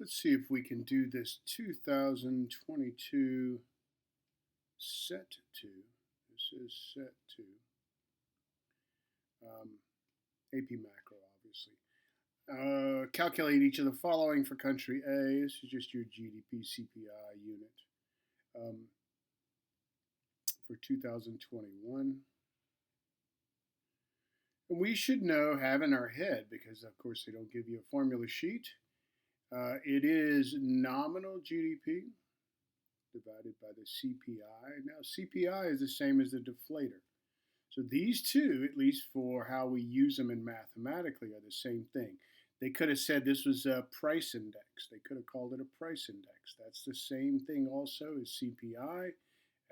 Let's see if we can do this 2022 Set2. This is Set2. AP macro, obviously. Calculate each of the following for country A. This is just your GDP CPI unit for 2021. And we should know, have in our head, because of course they don't give you a formula sheet, it is nominal GDP divided by the CPI. Now, CPI is the same as the deflator. So these two, at least for how we use them in mathematically, are the same thing. They could have said this was a price index. They could have called it a price index. That's the same thing also as CPI,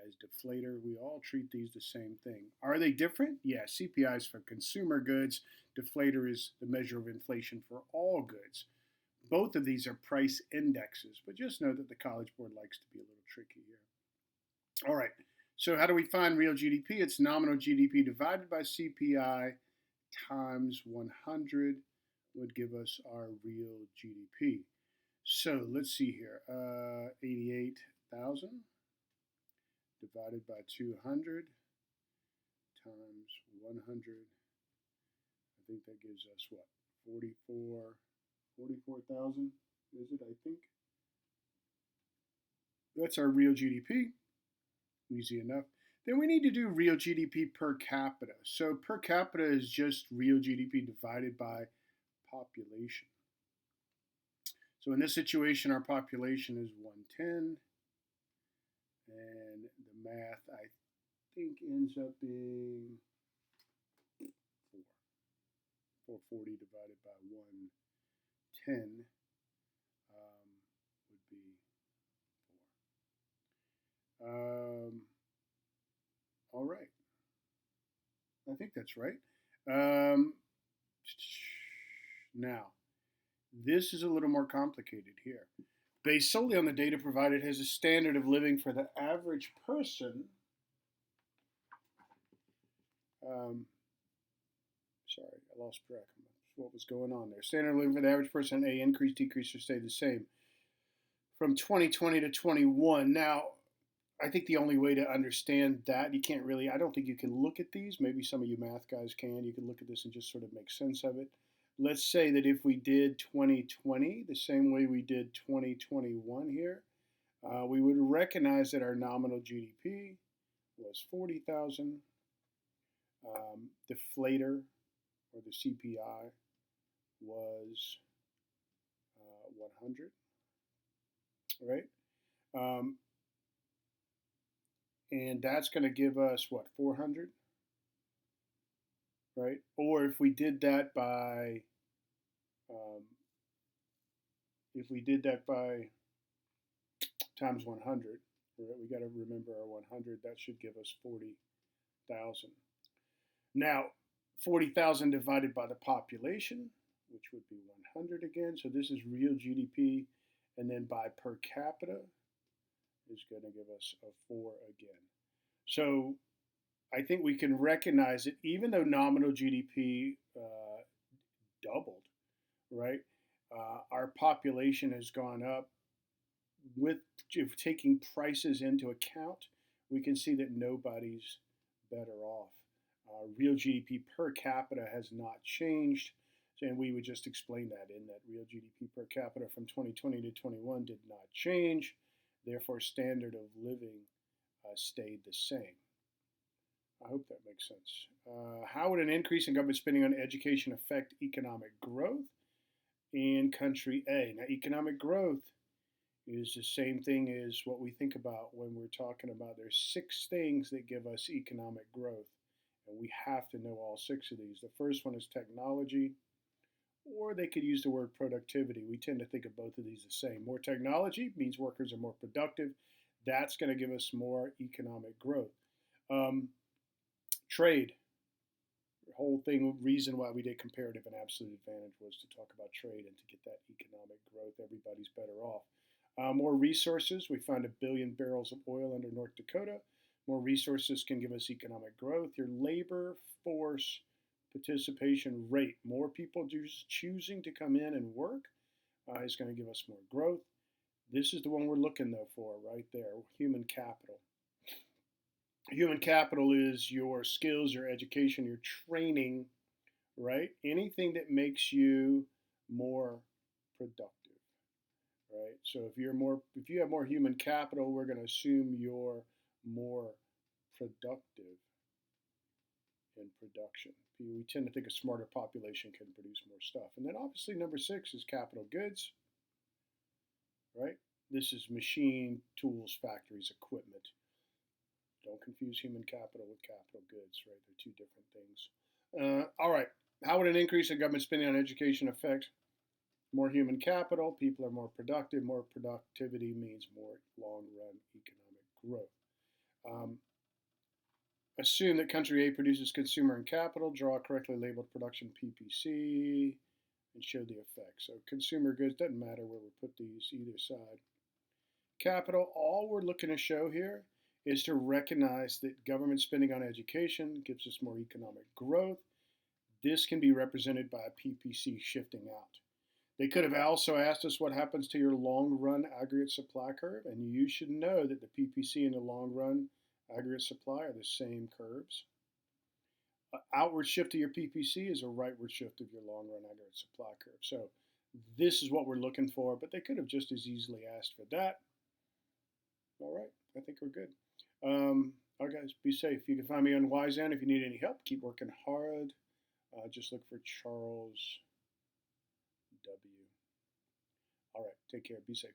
as deflator. We all treat these the same thing. Are they different? Yeah, CPI is for consumer goods. Deflator is the measure of inflation for all goods. Both of these are price indexes, but just know that the College Board likes to be a little tricky here. All right, so how do we find real GDP? It's nominal GDP divided by CPI times 100 would give us our real GDP. So let's see here, 88,000 divided by 200 times 100. I think that gives us what? 44,000, is it, I think? That's our real GDP. Easy enough. Then we need to do real GDP per capita. So per capita is just real GDP divided by population. So in this situation, our population is 110. And the math, I think, ends up being 440 divided by 110 would be 4. All right. I think that's right. Now, this is a little more complicated here. Based solely on the data provided as a standard of living for the average person, sorry, I lost track of what was going on there. Standard of living for the average person, A, increase, decrease, or stay the same from 2020 to 21. Now, I think the only way to understand that, you can't really, I don't think you can look at these. Maybe some of you math guys can. You can look at this and just sort of make sense of it. Let's say that if we did 2020 the same way we did 2021 here, we would recognize that our nominal GDP was 40,000. Deflator, or the CPI, was 100, right? And that's going to give us, what, 400? Right? Or if we did that by, times 100, right? We got to remember our 100. That should give us 40,000. Now, 40,000 divided by the population, which would be 100 again. So this is real GDP, and then by per capita is going to give us a 4 again. So I think we can recognize that even though nominal GDP doubled, right, our population has gone up. With if taking prices into account, we can see that nobody's better off. Real GDP per capita has not changed, and we would just explain that in that real GDP per capita from 2020 to 21 did not change. Therefore, standard of living stayed the same. I hope that makes sense. How would an increase in government spending on education affect economic growth in country A? Now, economic growth is the same thing as what we think about when we're talking about there's 6 things that give us economic growth, and we have to know all 6 of these. The first one is technology, or they could use the word productivity. We tend to think of both of these the same. More technology means workers are more productive. That's going to give us more economic growth. Trade. The whole reason why we did comparative and absolute advantage was to talk about trade and to get that economic growth. Everybody's better off. More resources. We found 1 billion barrels of oil under North Dakota. More resources can give us economic growth. Your labor force participation rate. More people choosing to come in and work is going to give us more growth. This is the one we're looking though for right there, human capital. Human capital is your skills, your education, your training, right? Anything that makes you more productive, right? So if you have more human capital, we're going to assume you're more productive in production. We tend to think a smarter population can produce more stuff. And then obviously number 6 is capital goods, right? This is machine, tools, factories, equipment. Don't confuse human capital with capital goods, right? They're two different things. All right. How would an increase in government spending on education affect more human capital? People are more productive. More productivity means more long-run economic growth. Assume that country A produces consumer and capital. Draw a correctly labeled production PPC and show the effect. So consumer goods, doesn't matter where we put these, either side. Capital, all we're looking to show here is to recognize that government spending on education gives us more economic growth. This can be represented by a PPC shifting out. They could have also asked us what happens to your long-run aggregate supply curve, and you should know that the PPC and the long-run aggregate supply are the same curves. Outward shift of your PPC is a rightward shift of your long-run aggregate supply curve. So this is what we're looking for, but they could have just as easily asked for that. All right, I think we're good. All right, guys, be safe. You can find me on Wisean if you need any help. Keep working hard. Just look for Charles W. All right, take care. Be safe.